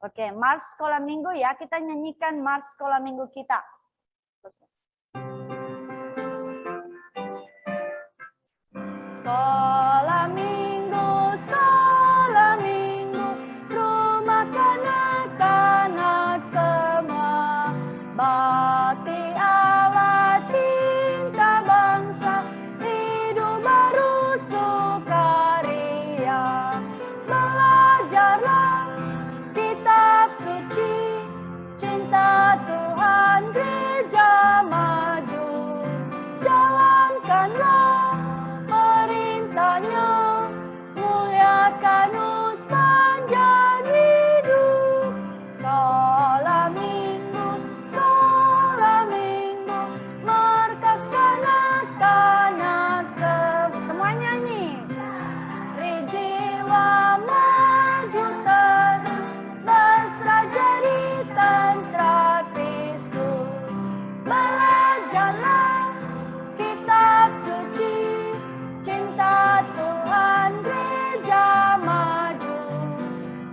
Oke, Mars Sekolah Minggu ya. Kita nyanyikan Mars Sekolah Minggu kita. Sekolah minggu, rumah kanak-kanak semua. Bakti Allah, cinta bangsa, hidup baru sukaria. Belajarlah kitab suci, cinta Tuhan gereja maju. Jalankanlah perintahnya, muliakan sepanjang hidup. Sekolah minggu, markas kanak-kanak semua nyanyi. Dari jiwa maju terus, berserah jadi tentara Kristus. Belajarlah kitab suci, cinta Tuhan gereja maju.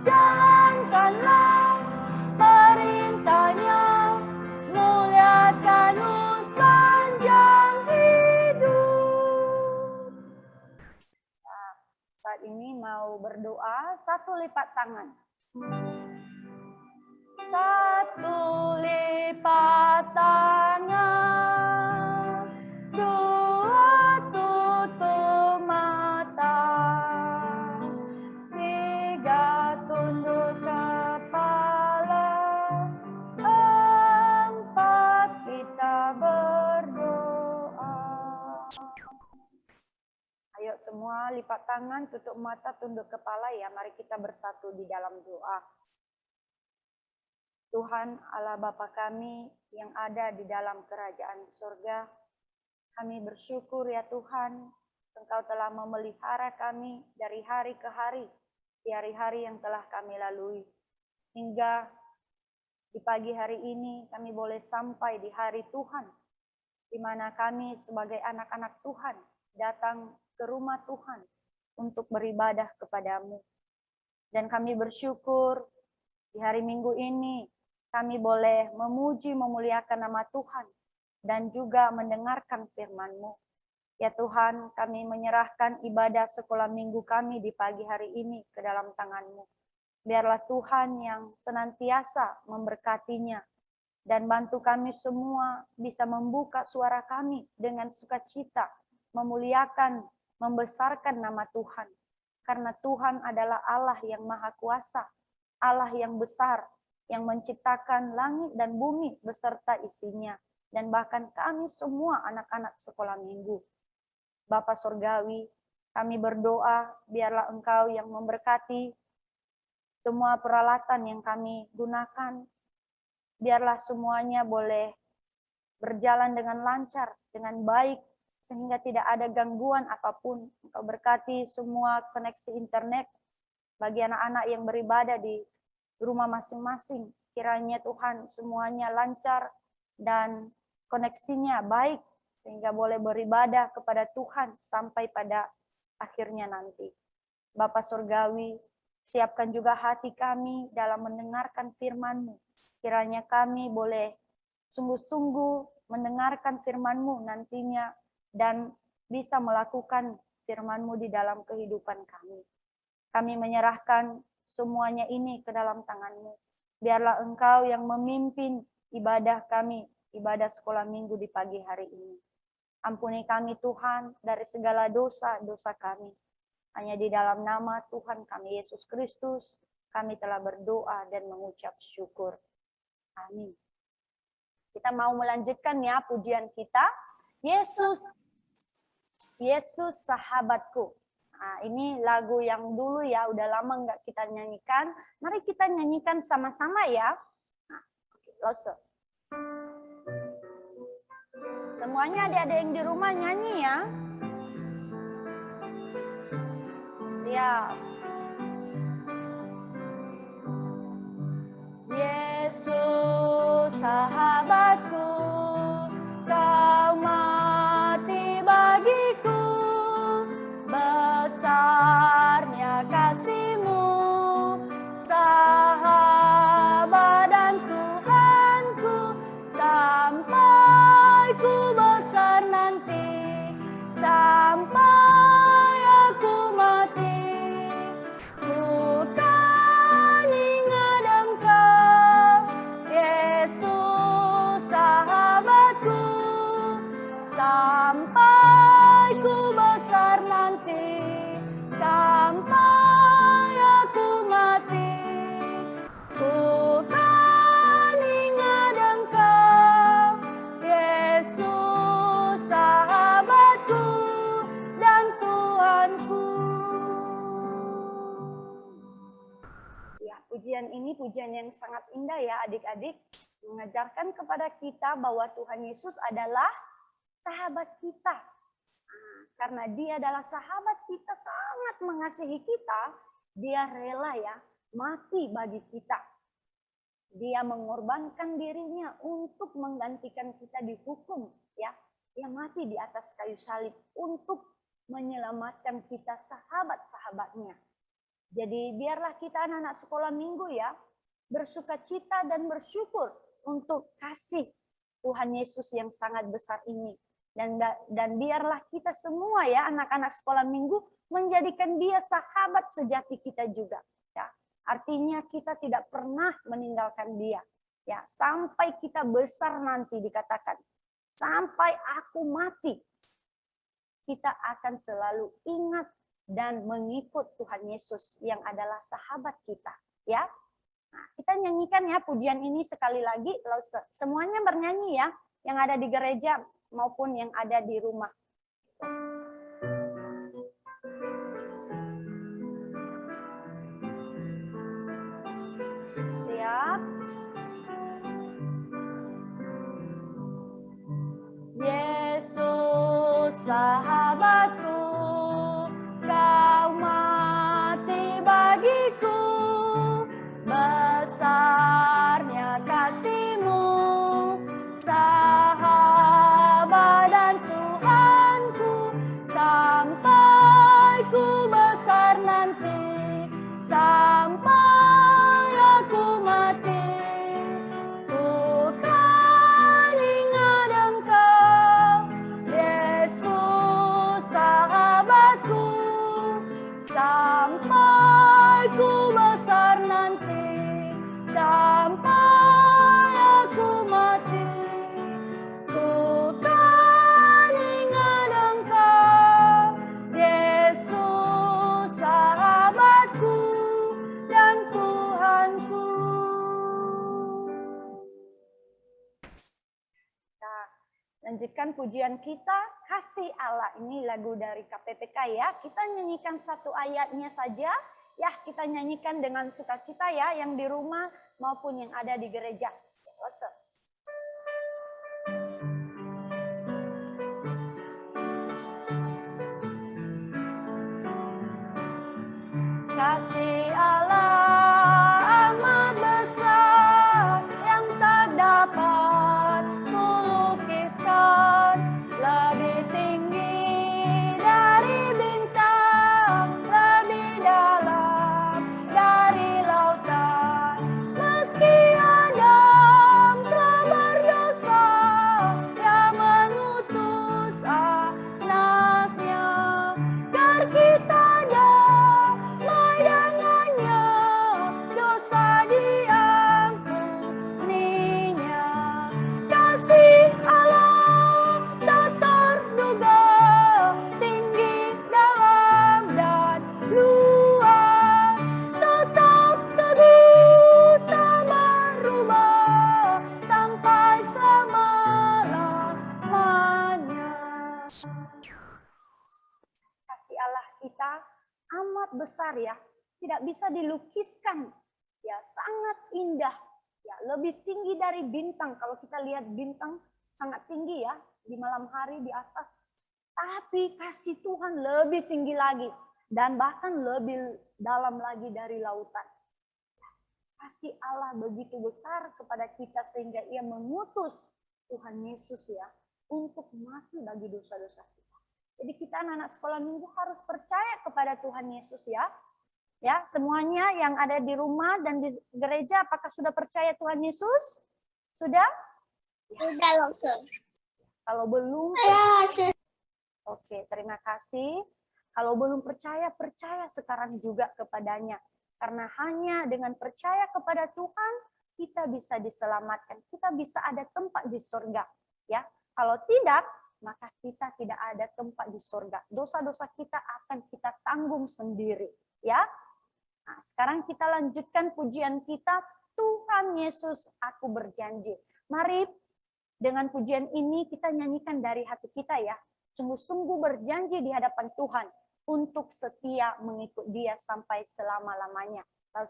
Jalankanlah perintahnya, muliakan sepanjang hidup. Nah, saat ini mau berdoa, satu lipat tangan. Satu lipat tangan, dua tutup mata, tiga tunduk kepala, empat kita berdoa. Ayo semua lipat tangan, tutup mata, tunduk kepala ya. Mari kita bersatu di dalam doa. Tuhan Allah Bapa kami yang ada di dalam kerajaan surga, kami bersyukur ya Tuhan, Engkau telah memelihara kami dari hari ke hari, di hari-hari yang telah kami lalui. Hingga di pagi hari ini kami boleh sampai di hari Tuhan, di mana kami sebagai anak-anak Tuhan datang ke rumah Tuhan untuk beribadah kepadamu. Dan kami bersyukur di hari Minggu ini kami boleh memuji, memuliakan nama Tuhan, dan juga mendengarkan firman-Mu. Ya Tuhan, kami menyerahkan ibadah sekolah minggu kami di pagi hari ini ke dalam tangan-Mu. Biarlah Tuhan yang senantiasa memberkatinya, dan bantu kami semua bisa membuka suara kami dengan sukacita, memuliakan, membesarkan nama Tuhan. Karena Tuhan adalah Allah yang Maha Kuasa, Allah yang besar, yang menciptakan langit dan bumi beserta isinya, dan bahkan kami semua anak-anak sekolah minggu. Bapa Surgawi, kami berdoa, biarlah Engkau yang memberkati semua peralatan yang kami gunakan, biarlah semuanya boleh berjalan dengan lancar, dengan baik, sehingga tidak ada gangguan apapun. Engkau berkati semua koneksi internet bagi anak-anak yang beribadah di rumah masing-masing. Kiranya Tuhan semuanya lancar dan koneksinya baik sehingga boleh beribadah kepada Tuhan sampai pada akhirnya nanti. Bapa Surgawi, siapkan juga hati kami dalam mendengarkan firman-Mu. Kiranya kami boleh sungguh-sungguh mendengarkan firman-Mu nantinya dan bisa melakukan firman-Mu di dalam kehidupan kami. Kami menyerahkan semuanya ini ke dalam tangan-Mu. Biarlah Engkau yang memimpin ibadah kami, ibadah sekolah minggu di pagi hari ini. Ampuni kami Tuhan dari segala dosa-dosa kami. Hanya di dalam nama Tuhan kami Yesus Kristus, kami telah berdoa dan mengucap syukur. Amin. Kita mau melanjutkan ya pujian kita. Yesus sahabatku. Nah, ini lagu yang dulu ya, udah lama nggak kita nyanyikan. Mari kita nyanyikan sama-sama ya. Nah, lose. Semuanya adik-adik yang di rumah nyanyi ya. Siap. Yesus sahabatku, kau mati bagiku. Besarnya kasih-Mu, sahabat. pujian ini pujian yang sangat indah ya adik-adik. Mengajarkan kepada kita bahwa Tuhan Yesus adalah sahabat kita. Karena dia adalah sahabat kita, sangat mengasihi kita, dia rela ya mati bagi kita. Dia mengorbankan dirinya untuk menggantikan kita dihukum ya. Dia mati di atas kayu salib untuk menyelamatkan kita sahabat-sahabatnya. Jadi biarlah kita anak-anak sekolah minggu ya bersukacita dan bersyukur untuk kasih Tuhan Yesus yang sangat besar ini. Dan biarlah kita semua ya anak-anak sekolah minggu menjadikan dia sahabat sejati kita juga. Ya. Artinya kita tidak pernah meninggalkan dia. Ya, sampai kita besar nanti dikatakan. Sampai aku mati. Kita akan selalu ingat dan mengikut Tuhan Yesus yang adalah sahabat kita. Ya. Nah, kita nyanyikan ya pujian ini sekali lagi, semuanya bernyanyi ya, yang ada di gereja maupun yang ada di rumah. Siap? Yesus sahabatku, kau mati bagiku. Besarnya kasih-Mu, sahabat dan Tuhanku, sampai ku besar nanti, sampai aku mati, ku kan ingat Engkau, Yesus sahabatku, sampai ku besar nanti, sampai aku mati, ku kan ingat Engkau, Yesus sahabatku dan Tuhanku. Nah, lanjutkan pujian kita, Kasih Allah. Ini lagu dari KPPK ya. Kita nyanyikan satu ayatnya saja. Ya, kita nyanyikan dengan sukacita ya, yang di rumah maupun yang ada di gereja. Kasih Allah amat besar yang tak dapat kulukiskan, lebih tinggi dari bintang, lebih dalam dari lautan. Meski Adam telah berdosa, Dia mengutus anaknya, agar kita damai dengannya, dosa diampuninya. Kasih Allah tak terduga, tinggi, dalam, dan luas, tetap teguh, tak berubah, sampai selama-lamanya. Kasih Allah kita amat besar ya, tidak bisa dilukiskan ya, sangat indah ya, lebih tinggi dari bintang. Kalau kita lihat bintang sangat tinggi ya di malam hari di atas, tapi kasih Tuhan lebih tinggi lagi dan bahkan lebih dalam lagi dari lautan. Kasih Allah begitu besar kepada kita sehingga Ia mengutus Tuhan Yesus ya untuk mati bagi dosa-dosa kita. Jadi kita anak-anak sekolah minggu harus percaya kepada Tuhan Yesus ya. Ya, semuanya yang ada di rumah dan di gereja, apakah sudah percaya Tuhan Yesus? Sudah? Sudah loh, Sir. Kalau belum, oke, terima kasih. Kalau belum percaya, percaya sekarang juga kepadanya. Karena hanya dengan percaya kepada Tuhan, kita bisa diselamatkan. Kita bisa ada tempat di surga. Ya, kalau tidak, maka kita tidak ada tempat di surga. Dosa-dosa kita akan kita tanggung sendiri. Ya. Nah, sekarang kita lanjutkan pujian kita, Tuhan Yesus, aku berjanji. Mari dengan pujian ini kita nyanyikan dari hati kita ya. Sungguh-sungguh berjanji di hadapan Tuhan untuk setia mengikut Dia sampai selama-lamanya. Lalu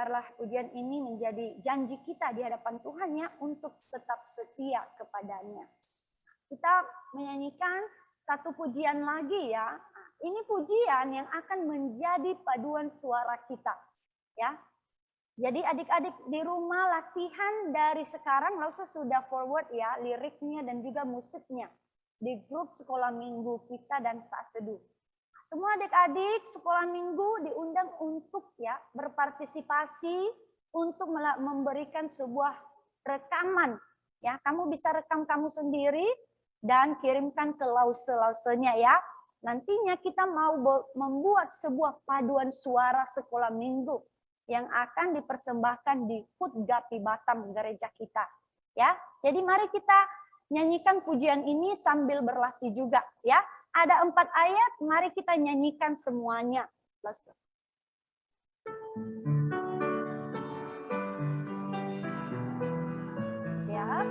biarlah pujian ini menjadi janji kita di hadapan Tuhan ya untuk tetap setia kepadanya. Kita menyanyikan satu pujian lagi ya. Ini pujian yang akan menjadi paduan suara kita ya. Jadi adik-adik di rumah latihan dari sekarang nggak usah sudah forward ya liriknya dan juga musiknya di grup sekolah minggu kita dan saat teduh. Semua adik-adik sekolah minggu diundang untuk ya berpartisipasi untuk memberikan sebuah rekaman. Ya, kamu bisa rekam kamu sendiri dan kirimkan ke lause-lausenya ya. Nantinya kita mau membuat sebuah paduan suara sekolah minggu yang akan dipersembahkan di HUT Gapi Batam gereja kita. Ya, jadi mari kita nyanyikan pujian ini sambil berlatih juga ya. Ada 4 ayat, mari kita nyanyikan semuanya. Siap?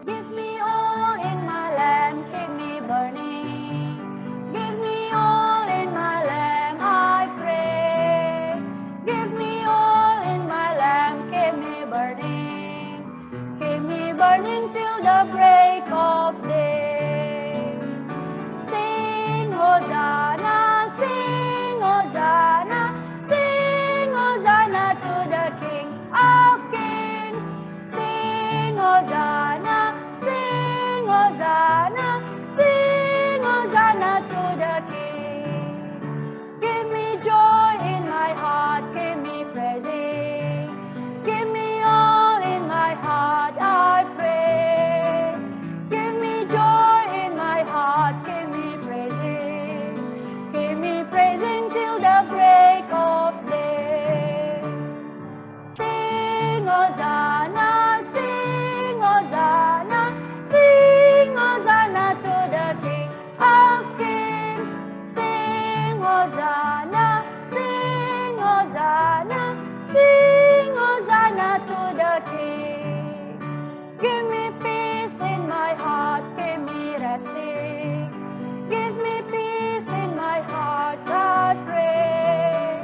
Give me all in my lamp, keep me burning. Give me all in my lamp, I pray. Give me all in my lamp, keep me burning. Keep me burning till the break of day. Sing Hosanna, sing Hosanna, sing Hosanna to the King of Kings. Sing Hosanna, sing Hosanna, sing Hosanna to the King. Give me joy in my heart, give me praising. Give me all in my heart, I pray. Give me joy in my heart, give me praising. Give me praising till the break of day. Sing Hosanna, sing Hosanna, sing Hosanna to the King of Kings. Sing Hosanna, sing Hosanna, sing Hosanna to the King. Give me peace in my heart, give me resting. Give me peace in my heart, I pray.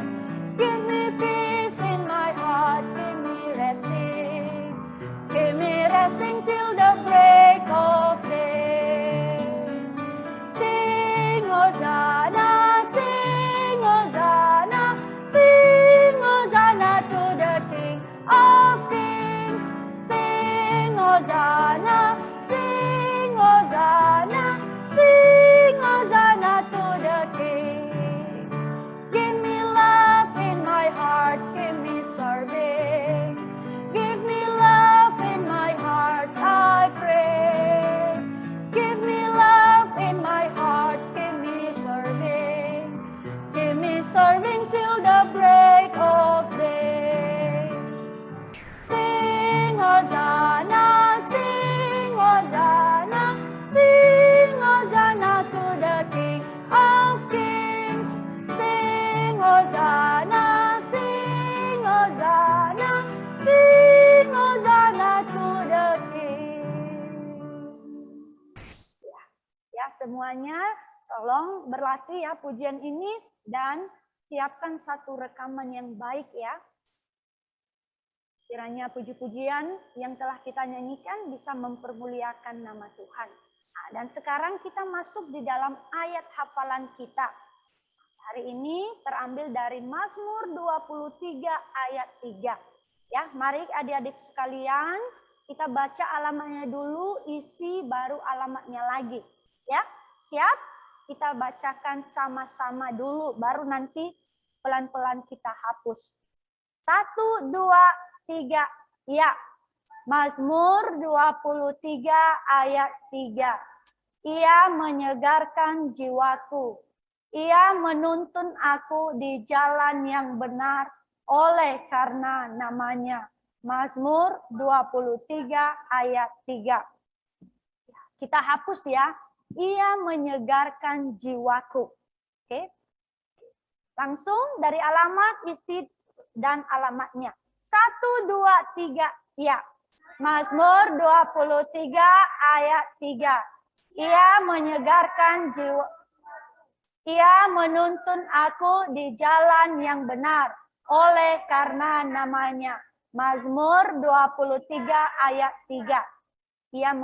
Give me peace in my heart, give me resting. Give me resting till the break of day. Sing Hosanna, sing Hosanna, sing Hosanna to the King of Kings. Sing Hosanna, sing Hosanna, sing Hosanna to the King. Give me love in my heart, give me serving. Give me love in my heart, I pray. Give me love in my heart, give me serving. Give me serving till the break of day. Sing Hosanna, sing Hosanna, sing Hosanna to the King of Kings. Sing Hosanna, sing Hosanna, sing Hosanna to the King. Ya, semuanya tolong berlatih ya pujian ini dan siapkan satu rekaman yang baik ya. Kiranya puji-pujian yang telah kita nyanyikan bisa mempermuliakan nama Tuhan. Nah, dan sekarang kita masuk di dalam ayat hafalan kita. Hari ini terambil dari Mazmur 23 ayat 3. Ya, mari adik-adik sekalian, kita baca alamatnya dulu, isi baru alamatnya lagi. Ya, siap? Kita bacakan sama-sama dulu, baru nanti pelan-pelan kita hapus. 1, 2, 3, ya. Mazmur 23 ayat 3. Ia menyegarkan jiwaku. Ia menuntun aku di jalan yang benar oleh karena namanya. Mazmur 23 ayat 3. Kita hapus ya. Ia menyegarkan jiwaku. Oke. Langsung dari alamat, isi, dan alamatnya. 1, 2, 3, ya. Mazmur 23 ayat 3. Ia menyegarkan jiwa. Ia menuntun aku di jalan yang benar oleh karena namanya. Mazmur 23 ayat 3. Ia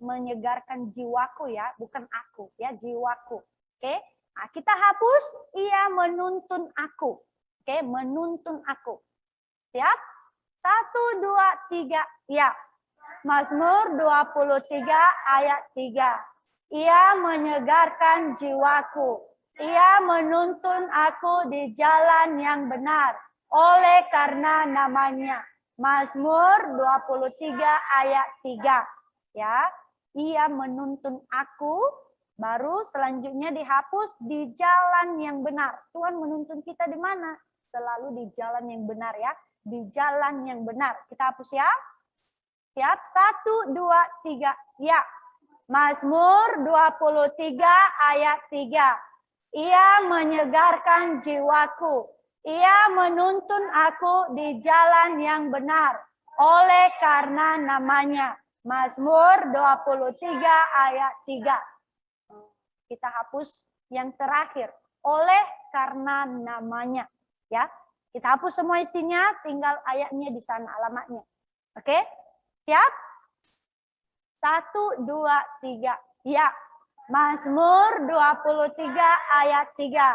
menyegarkan jiwaku ya, bukan aku ya, jiwaku. Oke. Nah, kita hapus ia menuntun aku. Oke, menuntun aku. Siap? 1 2 3. Ya. Mazmur 23 ayat 3. Ia menyegarkan jiwaku. Ia menuntun aku di jalan yang benar oleh karena namanya. Mazmur 23 ayat 3. Ya, ia menuntun aku, baru selanjutnya dihapus di jalan yang benar. Tuhan menuntun kita di mana? Selalu di jalan yang benar ya. Di jalan yang benar. Kita hapus ya. Siap? 1, 2, 3. Ya. Mazmur 23 ayat 3. Ia menyegarkan jiwaku. Ia menuntun aku di jalan yang benar oleh karena namanya. Mazmur 23 ayat 3. Kita hapus yang terakhir. Oleh karena namanya. Ya. Kita hapus semua isinya, tinggal ayatnya di sana, alamatnya. Oke? Siap? 1, 2, 3. Ya. Mazmur 23 ayat 3.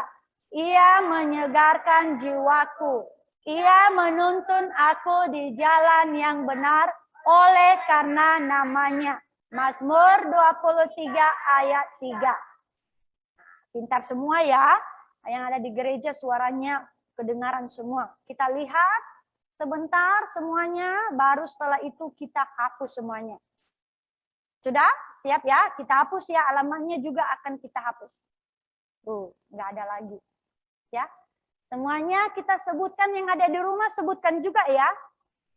Ia menyegarkan jiwaku. Ia menuntun aku di jalan yang benar oleh karena namanya. Mazmur 23 ayat 3. Pintar semua ya. Yang ada di gereja suaranya kedengaran semua. Kita lihat sebentar semuanya, baru setelah itu kita hapus semuanya. Sudah? Siap ya? Kita hapus ya, alamatnya juga akan kita hapus. Tuh, nggak ada lagi. Ya. Semuanya kita sebutkan, yang ada di rumah sebutkan juga ya.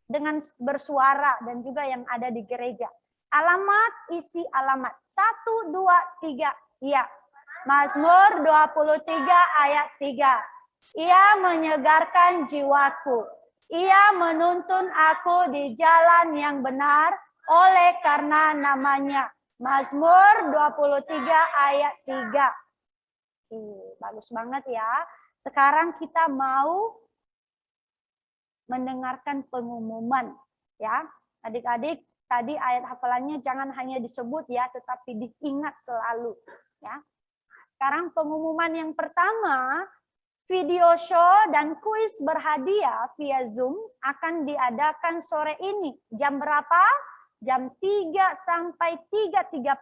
Dengan bersuara dan juga yang ada di gereja. Alamat, isi alamat. 1, 2, 3. Iya. Mazmur 23 ayat 3. Ia menyegarkan jiwaku. Ia menuntun aku di jalan yang benar oleh karena namanya. Mazmur 23 ayat 3. Bagus banget ya. Sekarang kita mau mendengarkan pengumuman ya. Adik-adik, tadi ayat hafalannya jangan hanya disebut ya, tetapi diingat selalu ya. Sekarang pengumuman yang pertama, video show dan kuis berhadiah via Zoom akan diadakan sore ini. Jam berapa? Jam 3 sampai 3.30.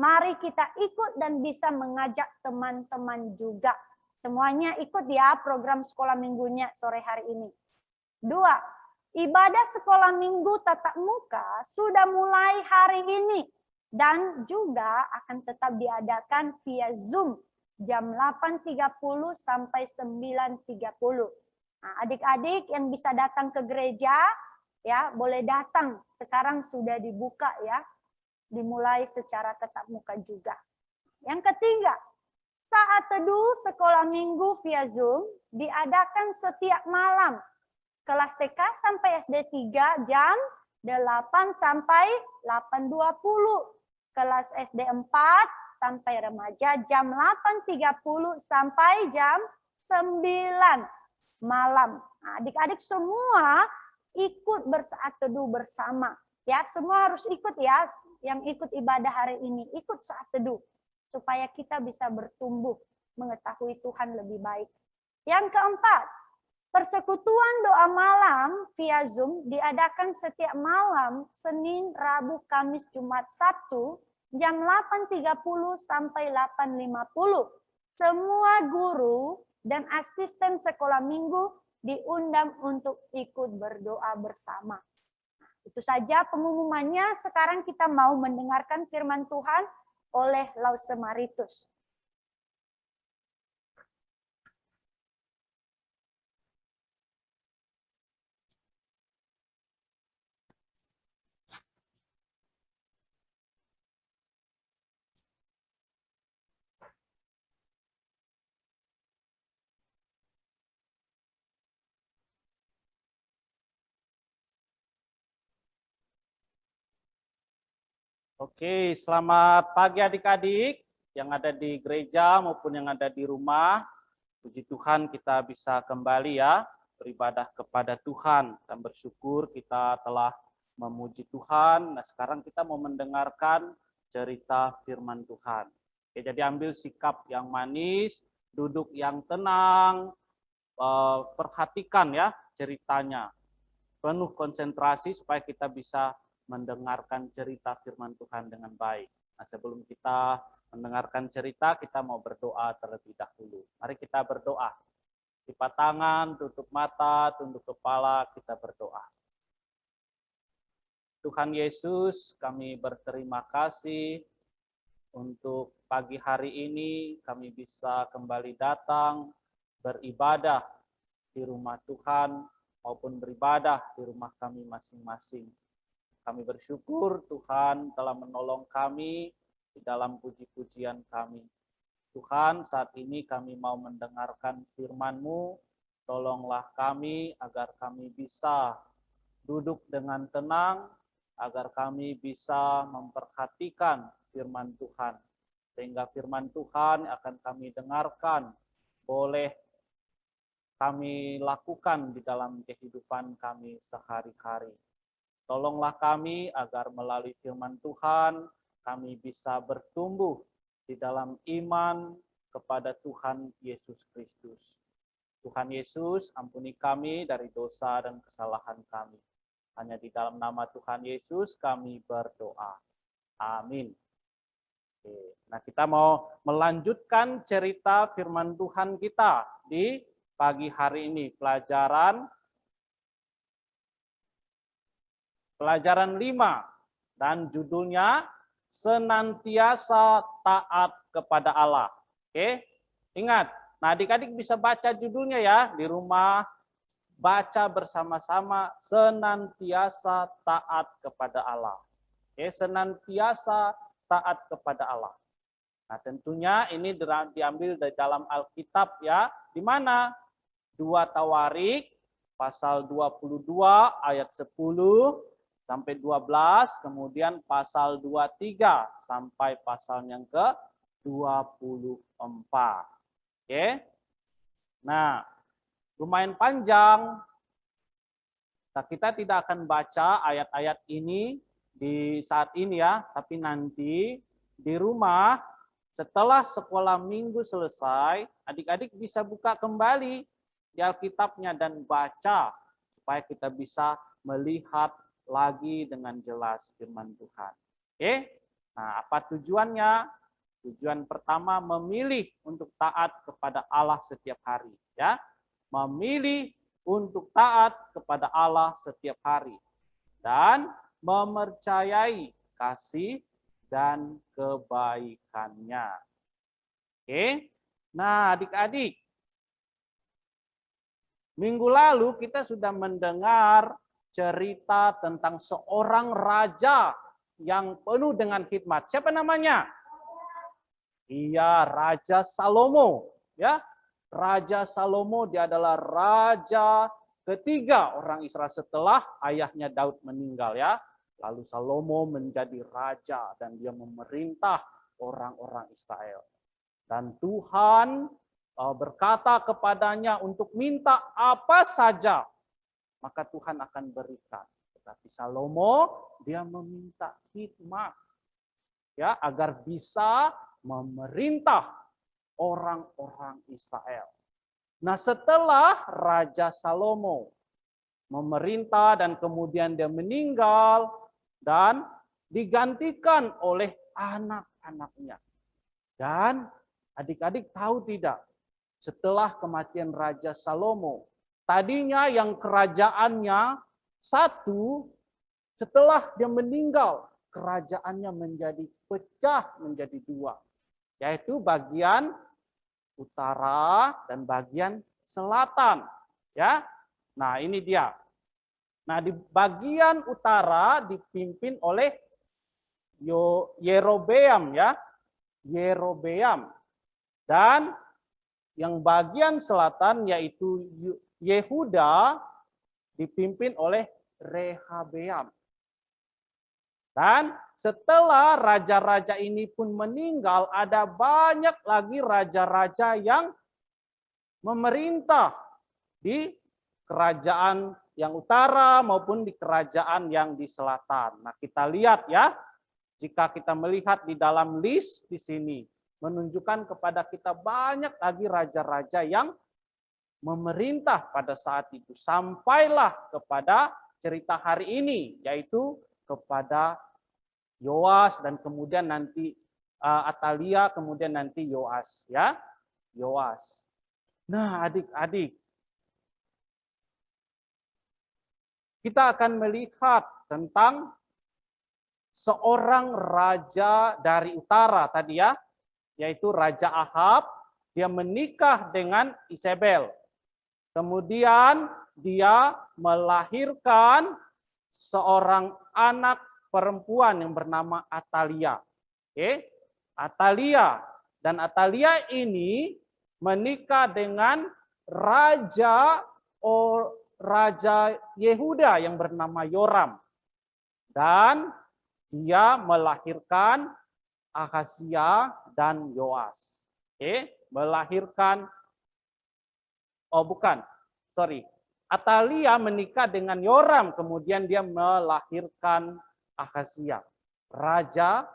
Mari kita ikut dan bisa mengajak teman-teman juga. Semuanya ikut ya program sekolah minggunya sore hari ini. 2. Ibadah sekolah minggu tatap muka sudah mulai hari ini dan juga akan tetap diadakan via Zoom jam 8.30 sampai 9.30. Nah, adik-adik yang bisa datang ke gereja ya, boleh datang. Sekarang sudah dibuka ya. Dimulai secara tatap muka juga. Yang ketiga, saat teduh sekolah minggu via Zoom diadakan setiap malam. Kelas TK sampai SD 3 jam 8 sampai 8.20. Kelas SD 4 sampai remaja jam 8.30 sampai jam 9 malam. Nah, adik-adik semua ikut bersaat teduh bersama. Ya, semua harus ikut ya, yang ikut ibadah hari ini, ikut saat teduh supaya kita bisa bertumbuh mengetahui Tuhan lebih baik. Yang keempat, persekutuan doa malam via Zoom diadakan setiap malam Senin, Rabu, Kamis, Jumat, Sabtu jam 8.30 sampai 8.50. Semua guru dan asisten sekolah minggu diundang untuk ikut berdoa bersama. Itu saja pengumumannya. Sekarang kita mau mendengarkan firman Tuhan oleh Lause Maritus. Oke, selamat pagi adik-adik. yang ada di gereja maupun yang ada di rumah. Puji Tuhan kita bisa kembali ya beribadah kepada Tuhan dan bersyukur kita telah memuji Tuhan. Nah, sekarang kita mau mendengarkan cerita firman Tuhan. Oke, jadi ambil sikap yang manis, duduk yang tenang, perhatikan ya ceritanya. Penuh konsentrasi supaya kita bisa mendengarkan cerita firman Tuhan dengan baik. Nah, sebelum kita mendengarkan cerita, kita mau berdoa terlebih dahulu. Mari kita berdoa. Lipat tangan, tutup mata, tunduk kepala, kita berdoa. Tuhan Yesus, kami berterima kasih untuk pagi hari ini kami bisa kembali datang beribadah di rumah Tuhan maupun beribadah di rumah kami masing-masing. Kami bersyukur Tuhan telah menolong kami di dalam puji-pujian kami. Tuhan, saat ini kami mau mendengarkan firman-Mu. Tolonglah kami agar kami bisa duduk dengan tenang, agar kami bisa memperhatikan firman Tuhan. Sehingga firman Tuhan akan kami dengarkan, boleh kami lakukan di dalam kehidupan kami sehari-hari. Tolonglah kami agar melalui firman Tuhan, kami bisa bertumbuh di dalam iman kepada Tuhan Yesus Kristus. Tuhan Yesus, ampuni kami dari dosa dan kesalahan kami. Hanya di dalam nama Tuhan Yesus kami berdoa. Amin. Oke. Nah, kita mau melanjutkan cerita firman Tuhan kita di pagi hari ini. Pelajaran 5 dan judulnya senantiasa taat kepada Allah. Oke, ingat. Nah, adik-adik bisa baca judulnya ya di rumah. Baca bersama-sama, senantiasa taat kepada Allah. Oke, senantiasa taat kepada Allah. Nah, tentunya ini diambil dari dalam Alkitab ya. Di mana? 2 Tawarik pasal 22 ayat 10 sampai 12, kemudian pasal 23 sampai pasal yang ke-24. Oke. Nah, lumayan panjang. Nah, kita tidak akan baca ayat-ayat ini di saat ini ya, tapi nanti di rumah setelah sekolah minggu selesai, adik-adik bisa buka kembali di Alkitabnya dan baca supaya kita bisa melihat lagi dengan jelas firman Tuhan. Oke? Nah, apa tujuannya? Tujuan pertama memilih untuk taat kepada Allah setiap hari, ya. Memilih untuk taat kepada Allah setiap hari dan mempercayai kasih dan kebaikannya. Oke? Nah, adik-adik, minggu lalu kita sudah mendengar cerita tentang seorang raja yang penuh dengan hikmat. Siapa namanya? Iya, Raja Salomo. Ya, Raja Salomo dia adalah raja ketiga orang Israel setelah ayahnya Daud meninggal ya. Lalu Salomo menjadi raja dan dia memerintah orang-orang Israel. Dan Tuhan berkata kepadanya untuk minta apa saja, maka Tuhan akan berikan. Tetapi Salomo dia meminta hikmat ya agar bisa memerintah orang-orang Israel. Nah, setelah Raja Salomo memerintah dan kemudian dia meninggal dan digantikan oleh anak-anaknya. Dan adik-adik tahu tidak, setelah kematian Raja Salomo, tadinya yang kerajaannya satu, setelah dia meninggal, kerajaannya menjadi pecah menjadi dua, yaitu bagian utara dan bagian selatan. Ya, nah ini dia. Nah di bagian utara dipimpin oleh Yerobeam ya, Yerobeam, dan yang bagian selatan yaitu Yehuda dipimpin oleh Rehabeam. Dan setelah raja-raja ini pun meninggal, ada banyak lagi raja-raja yang memerintah di kerajaan yang utara maupun di kerajaan yang di selatan. Nah, kita lihat ya, jika kita melihat di dalam list di sini, menunjukkan kepada kita banyak lagi raja-raja yang memerintah pada saat itu. Sampailah kepada cerita hari ini, yaitu kepada Yoas dan kemudian nanti Atalia, kemudian nanti Yoas ya. Yoas. Nah, adik-adik, kita akan melihat tentang seorang raja dari utara tadi ya, yaitu Raja Ahab. Dia menikah dengan Isabel. Kemudian dia melahirkan seorang anak perempuan yang bernama Atalia. Oke, Atalia. Dan Atalia ini menikah dengan Raja Yehuda yang bernama Yoram. Dan dia melahirkan Ahazia dan Yoas. Oke, melahirkan Atalia menikah dengan Yoram, kemudian dia melahirkan Ahazia, Raja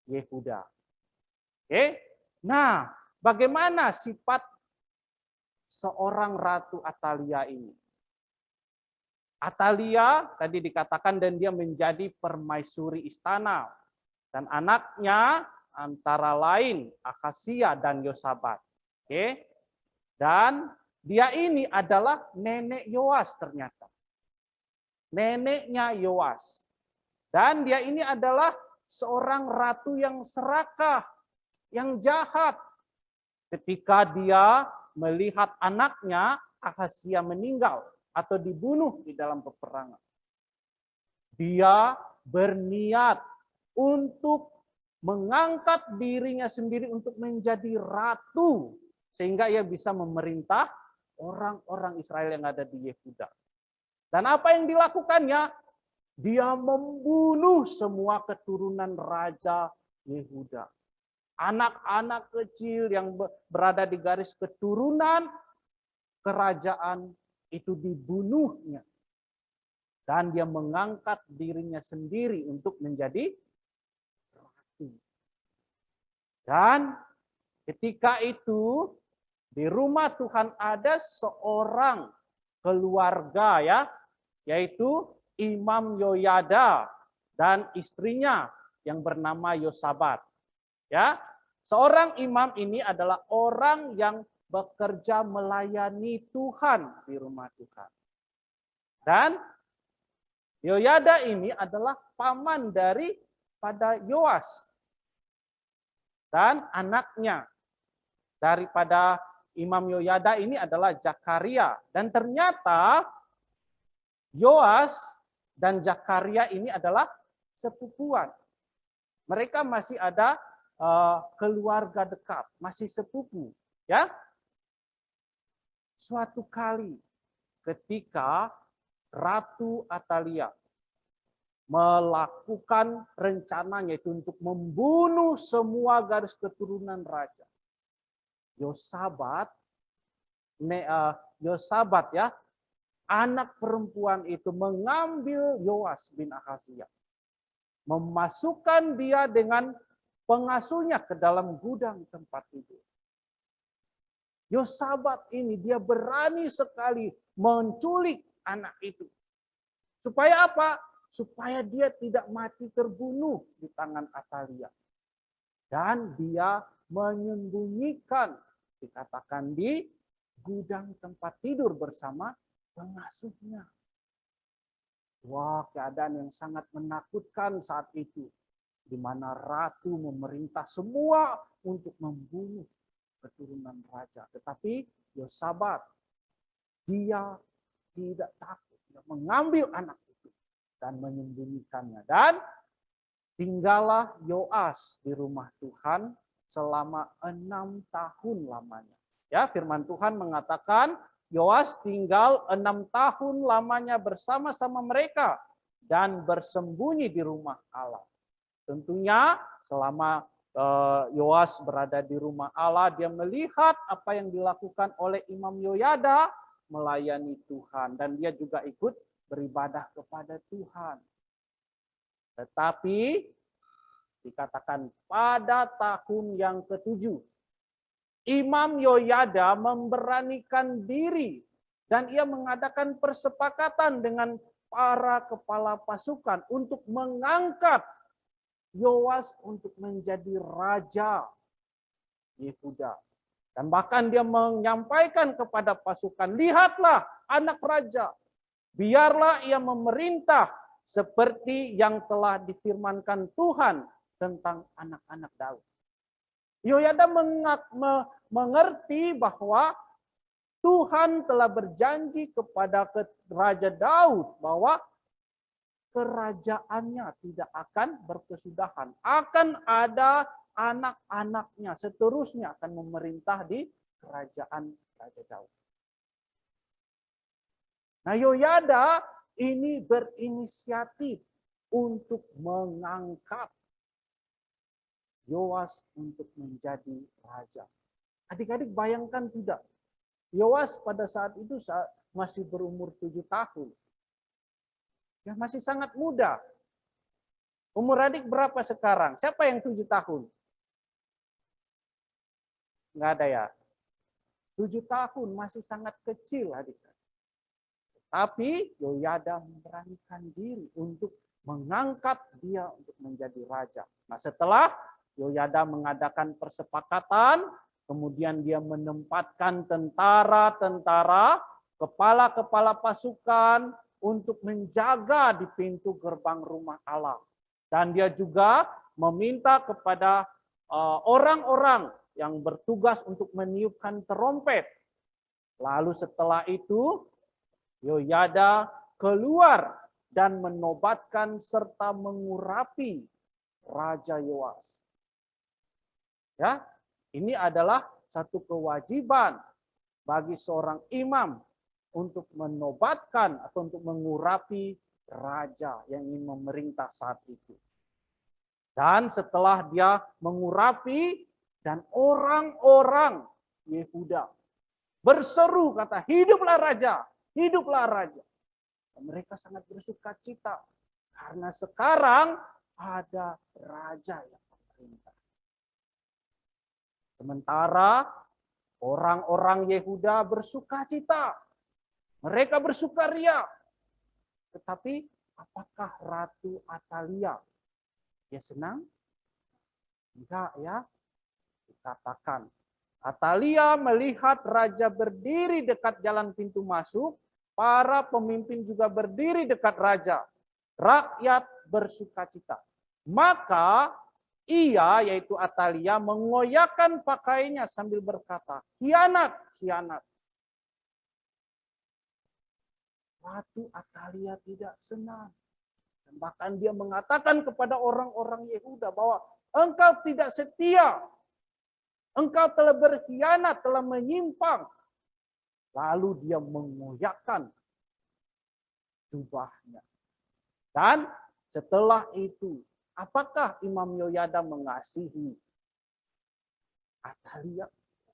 Yehuda. Oke. Nah, bagaimana sifat seorang Ratu Atalia ini? Atalia tadi dikatakan dan dia menjadi permaisuri istana. Dan anaknya antara lain Ahazia dan Yosabat. Oke. Dan dia ini adalah nenek Yoas ternyata. Neneknya Yoas. Dan dia ini adalah seorang ratu yang serakah, yang jahat. Ketika dia melihat anaknya Ahazia meninggal atau dibunuh di dalam peperangan. Dia berniat untuk mengangkat dirinya sendiri untuk menjadi ratu. Sehingga ia bisa memerintah orang-orang Israel yang ada di Yehuda. Dan apa yang dilakukannya? Dia membunuh semua keturunan Raja Yehuda. Anak-anak kecil yang berada di garis keturunan kerajaan itu dibunuhnya. Dan dia mengangkat dirinya sendiri untuk menjadi ratu. Dan ketika itu di rumah Tuhan ada seorang keluarga ya, yaitu Imam Yoyada dan istrinya yang bernama Yosabat. Ya, seorang imam ini adalah orang yang bekerja melayani Tuhan di rumah Tuhan. Dan Yoyada ini adalah paman daripada Yoas. Dan anaknya daripada Imam Yoyada ini adalah Zakaria. Dan ternyata Yoas dan Zakaria ini adalah sepupuan. Mereka masih ada keluarga dekat, masih sepupu, ya. Suatu kali ketika Ratu Atalia melakukan rencananya itu untuk membunuh semua garis keturunan raja. Yosabat ya, anak perempuan itu mengambil Yoas bin Ahazia, memasukkan dia dengan pengasuhnya ke dalam gudang tempat tidur. Yosabat ini dia berani sekali menculik anak itu. Supaya apa? Supaya dia tidak mati terbunuh di tangan Atalia. Dan dia menyembunyikan, dikatakan di gudang tempat tidur bersama pengasuhnya. Wah, keadaan yang sangat menakutkan saat itu. Di mana ratu memerintah semua untuk membunuh keturunan raja. Tetapi Yosabat, dia tidak takut. Dia mengambil anak itu dan menyembunyikannya. Dan tinggallah Yoas di rumah Tuhan selama 6 tahun lamanya. Ya, firman Tuhan mengatakan Yoas tinggal 6 tahun lamanya bersama-sama mereka dan bersembunyi di rumah Allah. Tentunya selama Yoas berada di rumah Allah, dia melihat apa yang dilakukan oleh Imam Yoyada melayani Tuhan. Dan dia juga ikut beribadah kepada Tuhan. Tetapi dikatakan pada tahun yang ke-7, Imam Yoyada memberanikan diri dan ia mengadakan persepakatan dengan para kepala pasukan untuk mengangkat Yoas untuk menjadi raja Yehuda. Dan bahkan dia menyampaikan kepada pasukan, lihatlah anak raja, biarlah ia memerintah seperti yang telah difirmankan Tuhan tentang anak-anak Daud. Yoyada mengerti bahwa Tuhan telah berjanji kepada Raja Daud bahwa kerajaannya tidak akan berkesudahan. Akan ada anak-anaknya seterusnya akan memerintah di kerajaan Raja Daud. Nah, Yoyada ini berinisiatif untuk mengangkat Yoas untuk menjadi raja. Adik-adik bayangkan tidak? Yoas pada saat itu masih berumur 7 tahun. Ya, masih sangat muda. Umur adik berapa sekarang? Siapa yang 7 tahun? Enggak ada ya? 7 tahun masih sangat kecil adik. Tapi Yoyada memberanikan diri untuk mengangkat dia untuk menjadi raja. Nah, setelah Yoyada mengadakan persepakatan, kemudian dia menempatkan tentara-tentara, kepala-kepala pasukan untuk menjaga di pintu gerbang rumah Allah. Dan dia juga meminta kepada orang-orang yang bertugas untuk meniupkan terompet. Lalu setelah itu, Yoyada keluar dan menobatkan serta mengurapi Raja Yoas. Ya, ini adalah satu kewajiban bagi seorang imam untuk menobatkan atau untuk mengurapi raja yang ingin memerintah saat itu. Dan setelah dia mengurapi dan orang-orang Yehuda berseru kata, hiduplah raja, hiduplah raja. Dan mereka sangat bersuka cita karena sekarang ada raja yang memerintah. Sementara orang-orang Yehuda bersuka cita. Mereka bersukaria. Tetapi apakah Ratu Atalia dia senang? Enggak ya. Dikatakan Atalia melihat raja berdiri dekat jalan pintu masuk, para pemimpin juga berdiri dekat raja. Rakyat bersuka cita. Maka ia, yaitu Atalia, mengoyakkan pakaiannya sambil berkata, khianat, khianat. Ratu Atalia tidak senang. Dan bahkan dia mengatakan kepada orang-orang Yehuda bahwa engkau tidak setia. Engkau telah berkhianat, telah menyimpang. Lalu dia mengoyakkan jubahnya. Dan setelah itu, apakah Imam Yoyada mengasihi Atalia?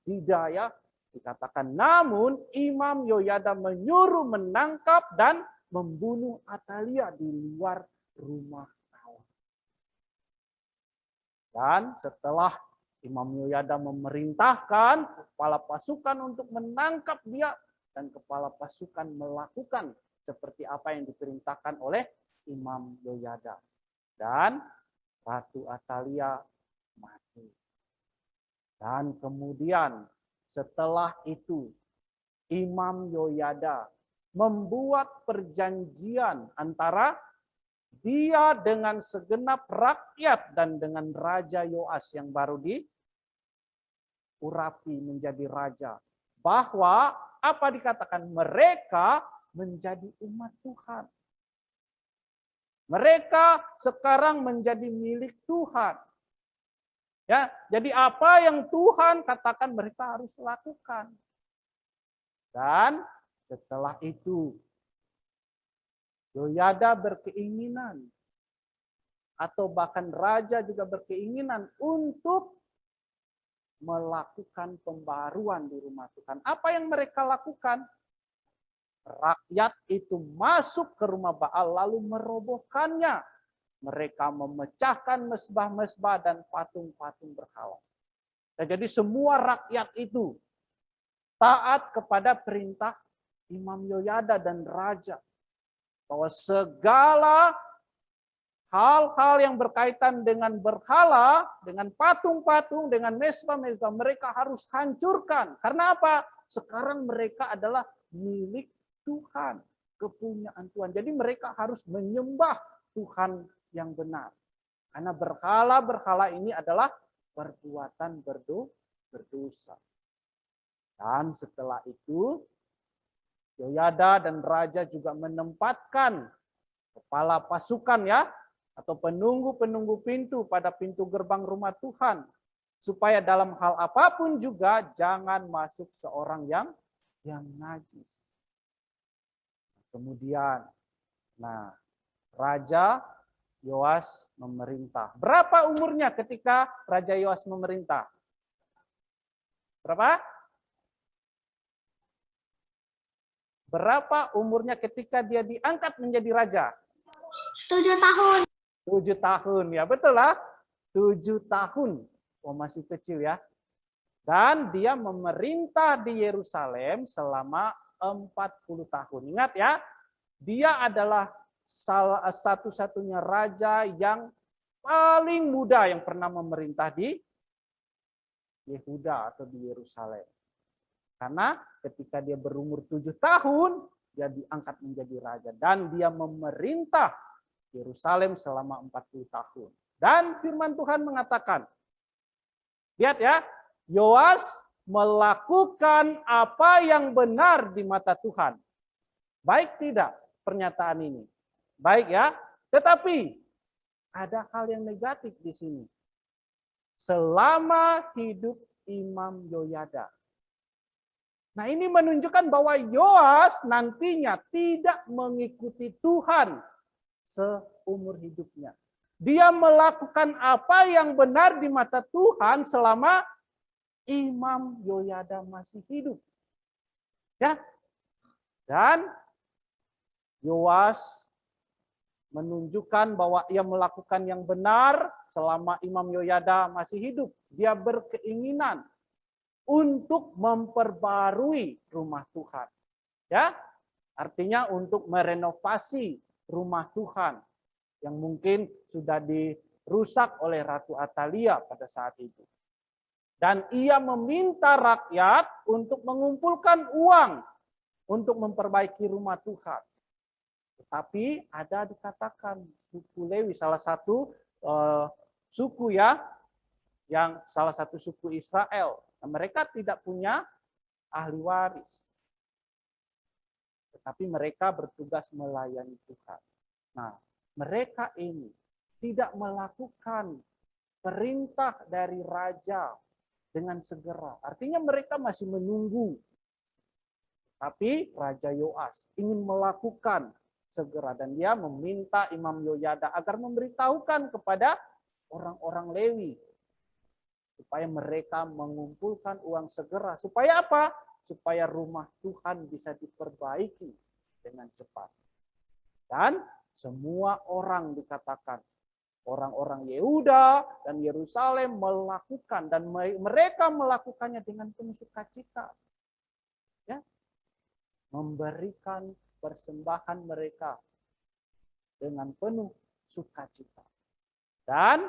Tidak ya. Dikatakan, namun Imam Yoyada menyuruh menangkap dan membunuh Atalia di luar rumah Allah. Dan setelah Imam Yoyada memerintahkan kepala pasukan untuk menangkap dia, dan kepala pasukan melakukan seperti apa yang diperintahkan oleh Imam Yoyada. Dan Ratu Atalia mati. Dan kemudian setelah itu Imam Yoyada membuat perjanjian antara dia dengan segenap rakyat dan dengan Raja Yoas yang baru diurapi menjadi raja. Bahwa apa dikatakan? Mereka menjadi umat Tuhan. Mereka sekarang menjadi milik Tuhan. Ya, jadi apa yang Tuhan katakan mereka harus lakukan. Dan setelah itu Yoyada berkeinginan, atau bahkan raja juga berkeinginan untuk melakukan pembaruan di rumah Tuhan. Apa yang mereka lakukan? Rakyat itu masuk ke rumah Baal lalu merobohkannya. Mereka memecahkan mesbah-mesbah dan patung-patung berhala. Dan jadi semua rakyat itu taat kepada perintah Imam Yoyada dan raja. Bahwa segala hal-hal yang berkaitan dengan berhala, dengan patung-patung, dengan mesbah-mesbah, mereka harus hancurkan. Karena apa? Sekarang mereka adalah milik Tuhan, kepunyaan Tuhan. Jadi mereka harus menyembah Tuhan yang benar. Karena berhala-berhala ini adalah perbuatan berdosa. Dan setelah itu, Yoyada dan raja juga menempatkan kepala pasukan ya, atau penunggu-penunggu pintu pada pintu gerbang rumah Tuhan. Supaya dalam hal apapun juga jangan masuk seorang yang najis. Kemudian, Raja Yoas memerintah. Berapa umurnya ketika Raja Yoas memerintah? Berapa? Berapa umurnya ketika dia diangkat menjadi raja? 7 tahun. 7 tahun, ya betul lah. 7 tahun. Oh, masih kecil ya. Dan dia memerintah di Yerusalem selama 40 tahun. Ingat ya, dia adalah salah satu-satunya raja yang paling muda yang pernah memerintah di Yehuda atau di Yerusalem. Karena ketika dia berumur 7 tahun, dia diangkat menjadi raja. Dan dia memerintah Yerusalem selama 40 tahun. Dan firman Tuhan mengatakan, lihat ya, Yoas melakukan apa yang benar di mata Tuhan. Baik tidak pernyataan ini? Baik ya, tetapi ada hal yang negatif di sini. Selama hidup Imam Yoyada. Nah, ini menunjukkan bahwa Yoas nantinya tidak mengikuti Tuhan seumur hidupnya. Dia melakukan apa yang benar di mata Tuhan selama Imam Yoyada masih hidup. Ya. Dan Yoas menunjukkan bahwa ia melakukan yang benar selama Imam Yoyada masih hidup. Dia berkeinginan untuk memperbarui rumah Tuhan. Ya. Artinya untuk merenovasi rumah Tuhan yang mungkin sudah dirusak oleh Ratu Atalia pada saat itu. Dan ia meminta rakyat untuk mengumpulkan uang untuk memperbaiki rumah Tuhan. Tetapi ada dikatakan suku Lewi, salah satu suku ya, yang salah satu suku Israel. Nah, mereka tidak punya ahli waris. Tetapi mereka bertugas melayani Tuhan. Nah, mereka ini tidak melakukan perintah dari raja dengan segera. Artinya mereka masih menunggu. Tapi Raja Yoas ingin melakukan segera. Dan dia meminta Imam Yoyada agar memberitahukan kepada orang-orang Lewi. Supaya mereka mengumpulkan uang segera. Supaya apa? Supaya rumah Tuhan bisa diperbaiki dengan cepat. Dan semua orang dikatakan, orang-orang Yehuda dan Yerusalem melakukan, dan mereka melakukannya dengan penuh sukacita. Ya, memberikan persembahan mereka dengan penuh sukacita. Dan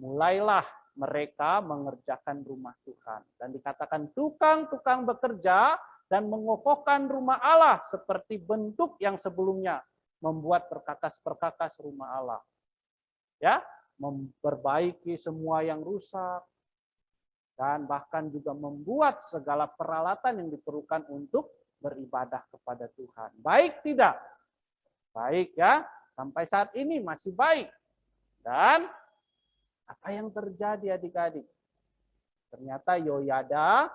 mulailah mereka mengerjakan rumah Tuhan. Dan dikatakan tukang-tukang bekerja dan mengokohkan rumah Allah seperti bentuk yang sebelumnya, membuat perkakas-perkakas rumah Allah. Ya, memperbaiki semua yang rusak, dan bahkan juga membuat segala peralatan yang diperlukan untuk beribadah kepada Tuhan. Baik tidak? Baik ya, sampai saat ini masih baik. Dan apa yang terjadi adik-adik? Ternyata Yoyada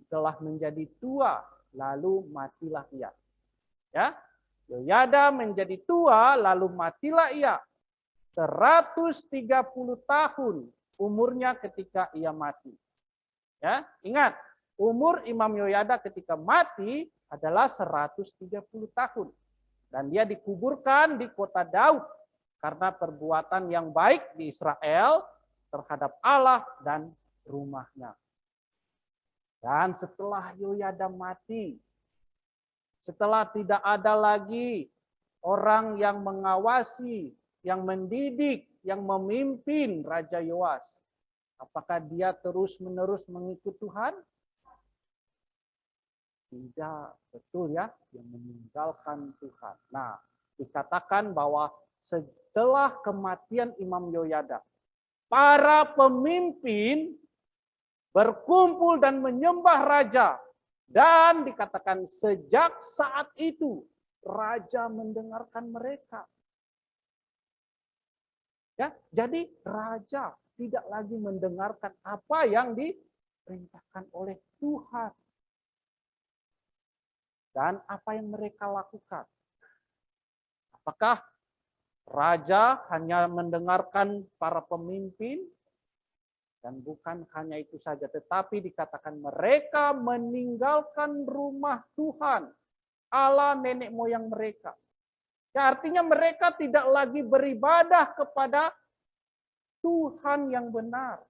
telah menjadi tua, lalu matilah ia. Ya, Yoyada menjadi tua, lalu matilah ia. 130 tahun umurnya ketika ia mati. Ya, ingat, umur Imam Yoyada ketika mati adalah 130 tahun. Dan dia dikuburkan di kota Daud karena perbuatan yang baik di Israel terhadap Allah dan rumahnya. Dan setelah Yoyada mati, setelah tidak ada lagi orang yang mengawasi, yang mendidik, yang memimpin Raja Yoas, apakah dia terus-menerus mengikut Tuhan? Tidak, betul ya, yang meninggalkan Tuhan. Nah, dikatakan bahwa setelah kematian Imam Yoyada, para pemimpin berkumpul dan menyembah raja. Dan dikatakan sejak saat itu raja mendengarkan mereka. Ya, jadi raja tidak lagi mendengarkan apa yang diperintahkan oleh Tuhan. Dan apa yang mereka lakukan? Apakah raja hanya mendengarkan para pemimpin? Dan bukan hanya itu saja, tetapi dikatakan mereka meninggalkan rumah Tuhan, Allah nenek moyang mereka. Ya, artinya mereka tidak lagi beribadah kepada Tuhan yang benar.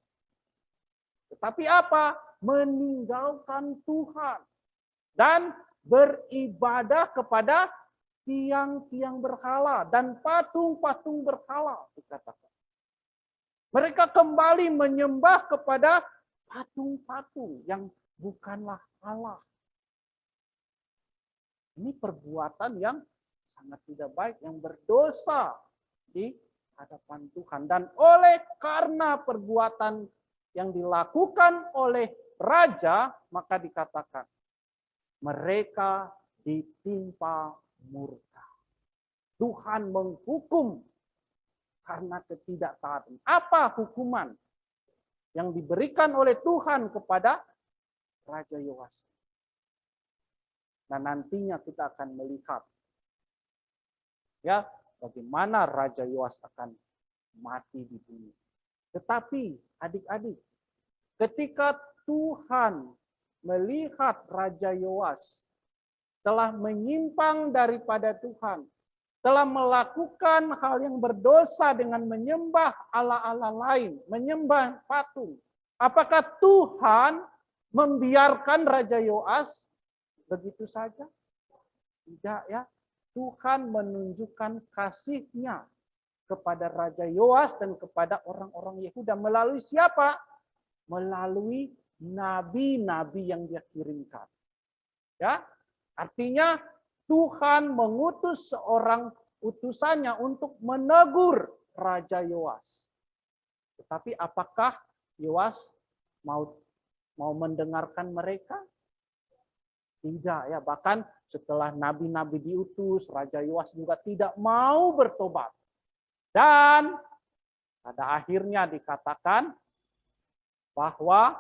Tetapi apa? Meninggalkan Tuhan. Dan beribadah kepada tiang-tiang berhala dan patung-patung berhala, dikatakan. Mereka kembali menyembah kepada patung-patung yang bukanlah Allah. Ini perbuatan yang sangat tidak baik, yang berdosa di hadapan Tuhan. Dan oleh karena perbuatan yang dilakukan oleh raja, maka dikatakan mereka ditimpa murka. Tuhan menghukum karena ketidaktaatan. Apa hukuman yang diberikan oleh Tuhan kepada Raja Yoas? Nah, nantinya kita akan melihat ya bagaimana Raja Yoas akan mati di bumi. Tetapi adik-adik, ketika Tuhan melihat Raja Yoas telah menyimpang daripada Tuhan, telah melakukan hal yang berdosa dengan menyembah Allah-Allah lain, menyembah patung. Apakah Tuhan membiarkan Raja Yoas begitu saja? Tidak ya. Tuhan menunjukkan kasih-Nya kepada Raja Yoas dan kepada orang-orang Yehuda melalui siapa? Melalui nabi-nabi yang Dia kirimkan. Ya, artinya Tuhan mengutus seorang utusannya untuk menegur Raja Yoas. Tetapi apakah Yoas mau mendengarkan mereka? Tidak ya, bahkan setelah nabi-nabi diutus, Raja Yoas juga tidak mau bertobat. Dan pada akhirnya dikatakan bahwa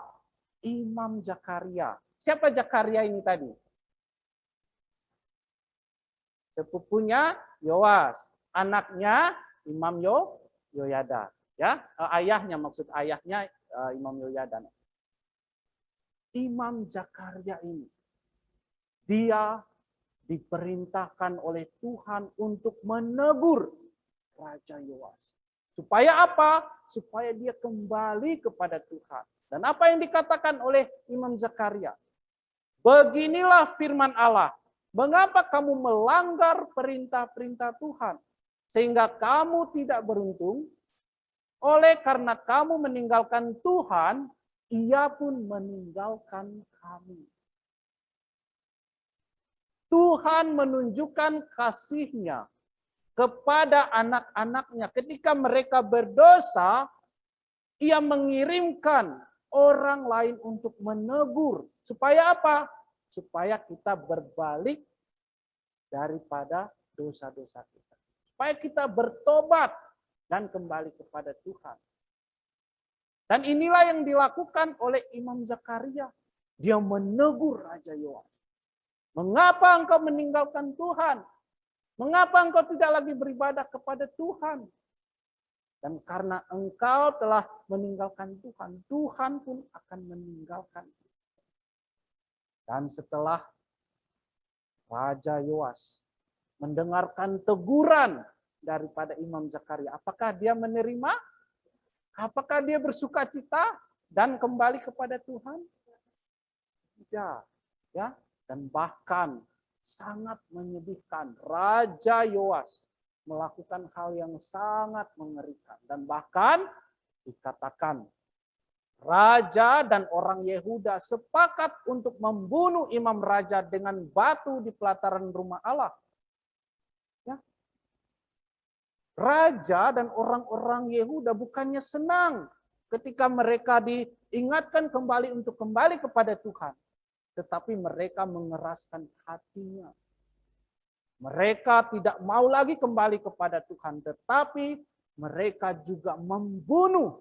Imam Zakaria. Siapa Zakaria ini tadi? Sepupunya Yoas, anaknya Imam Yoyada, ya, ayahnya maksud ayahnya Imam Yoyada. Imam Zakaria ini dia diperintahkan oleh Tuhan untuk menegur Raja Yoas. Supaya apa? Supaya dia kembali kepada Tuhan. Dan apa yang dikatakan oleh Imam Zakaria? Beginilah firman Allah. Mengapa kamu melanggar perintah-perintah Tuhan? Sehingga kamu tidak beruntung. Oleh karena kamu meninggalkan Tuhan, Ia pun meninggalkan kami. Tuhan menunjukkan kasih-Nya kepada anak-anaknya. Ketika mereka berdosa, Ia mengirimkan orang lain untuk menegur. Supaya apa? Supaya kita berbalik daripada dosa-dosa kita. Supaya kita bertobat dan kembali kepada Tuhan. Dan inilah yang dilakukan oleh Imam Zakaria. Dia menegur Raja Yoas. Mengapa engkau meninggalkan Tuhan? Mengapa engkau tidak lagi beribadah kepada Tuhan? Dan karena engkau telah meninggalkan Tuhan, Tuhan pun akan meninggalkan. Dan setelah Raja Yoas mendengarkan teguran daripada Imam Zakaria, apakah dia menerima? Apakah dia bersuka cita dan kembali kepada Tuhan? Tidak, ya. Dan bahkan sangat menyedihkan, Raja Yoas melakukan hal yang sangat mengerikan. Dan bahkan dikatakan raja dan orang Yehuda sepakat untuk membunuh imam raja dengan batu di pelataran rumah Allah. Ya. Raja dan orang-orang Yehuda bukannya senang ketika mereka diingatkan kembali untuk kembali kepada Tuhan. Tetapi mereka mengeraskan hatinya. Mereka tidak mau lagi kembali kepada Tuhan. Tetapi mereka juga membunuh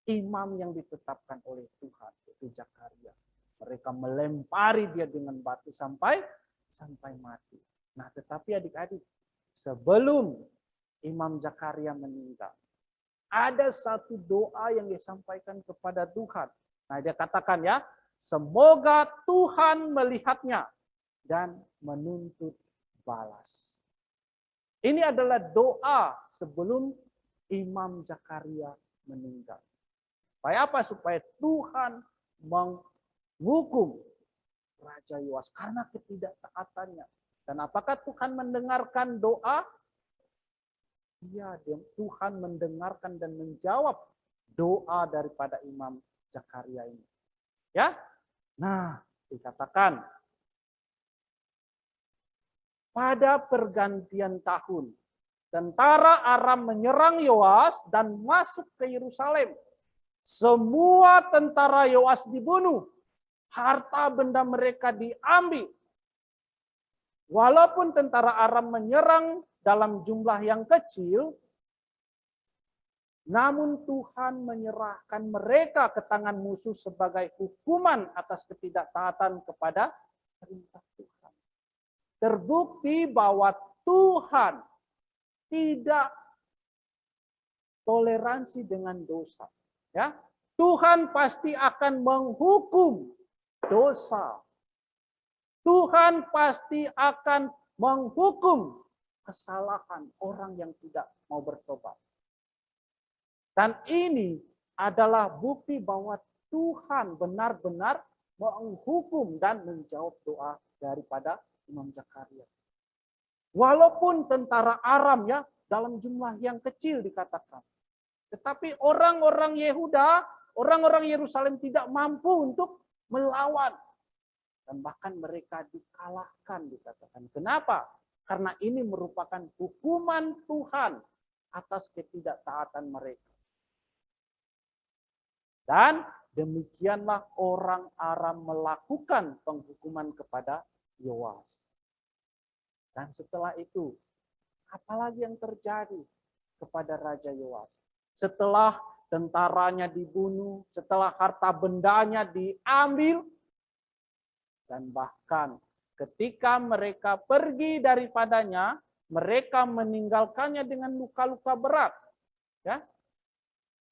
imam yang ditetapkan oleh Tuhan, itu Zakaria. Mereka melempari dia dengan batu sampai mati. Nah, tetapi adik-adik, sebelum Imam Zakaria meninggal, ada satu doa yang disampaikan kepada Tuhan. Nah, dia katakan ya, semoga Tuhan melihatnya dan menuntut balas. Ini adalah doa sebelum Imam Zakaria meninggal. Supaya apa? Supaya Tuhan menghukum Raja Yoas karena ketidaktaatannya. Dan apakah Tuhan mendengarkan doa? Iya, Tuhan mendengarkan dan menjawab doa daripada Imam Zakaria ini. Ya, nah dikatakan pada pergantian tahun, tentara Aram menyerang Yoas dan masuk ke Yerusalem. Semua tentara Yoas dibunuh, harta benda mereka diambil. Walaupun tentara Aram menyerang dalam jumlah yang kecil, namun Tuhan menyerahkan mereka ke tangan musuh sebagai hukuman atas ketidaktaatan kepada perintah Tuhan. Terbukti bahwa Tuhan tidak toleransi dengan dosa. Ya, Tuhan pasti akan menghukum dosa. Tuhan pasti akan menghukum kesalahan orang yang tidak mau bertobat. Dan ini adalah bukti bahwa Tuhan benar-benar menghukum dan menjawab doa daripada Imam Zakaria. Walaupun tentara Aram ya dalam jumlah yang kecil dikatakan. Tetapi orang-orang Yehuda, orang-orang Yerusalem tidak mampu untuk melawan. Dan bahkan mereka dikalahkan dikatakan. Kenapa? Karena ini merupakan hukuman Tuhan atas ketidaktaatan mereka. Dan demikianlah orang Aram melakukan penghukuman kepada Yoas. Dan setelah itu, apalagi yang terjadi kepada Raja Yoas? Setelah tentaranya dibunuh, setelah harta bendanya diambil, dan bahkan ketika mereka pergi daripadanya, mereka meninggalkannya dengan luka-luka berat. Ya,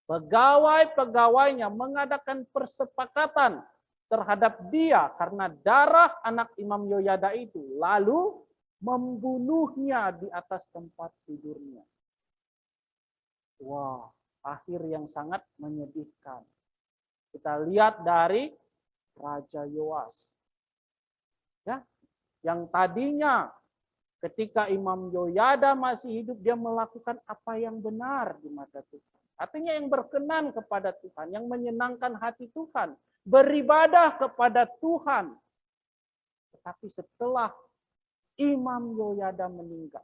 pegawai-pegawainya mengadakan persepakatan terhadap dia karena darah anak Imam Yoyada itu, lalu membunuhnya di atas tempat tidurnya. Wah, akhir yang sangat menyedihkan. Kita lihat dari Raja Yoas. Ya, yang tadinya ketika Imam Yoyada masih hidup, dia melakukan apa yang benar di mata Tuhan. Artinya yang berkenan kepada Tuhan, yang menyenangkan hati Tuhan, beribadah kepada Tuhan. Tetapi setelah Imam Yoyada meninggal,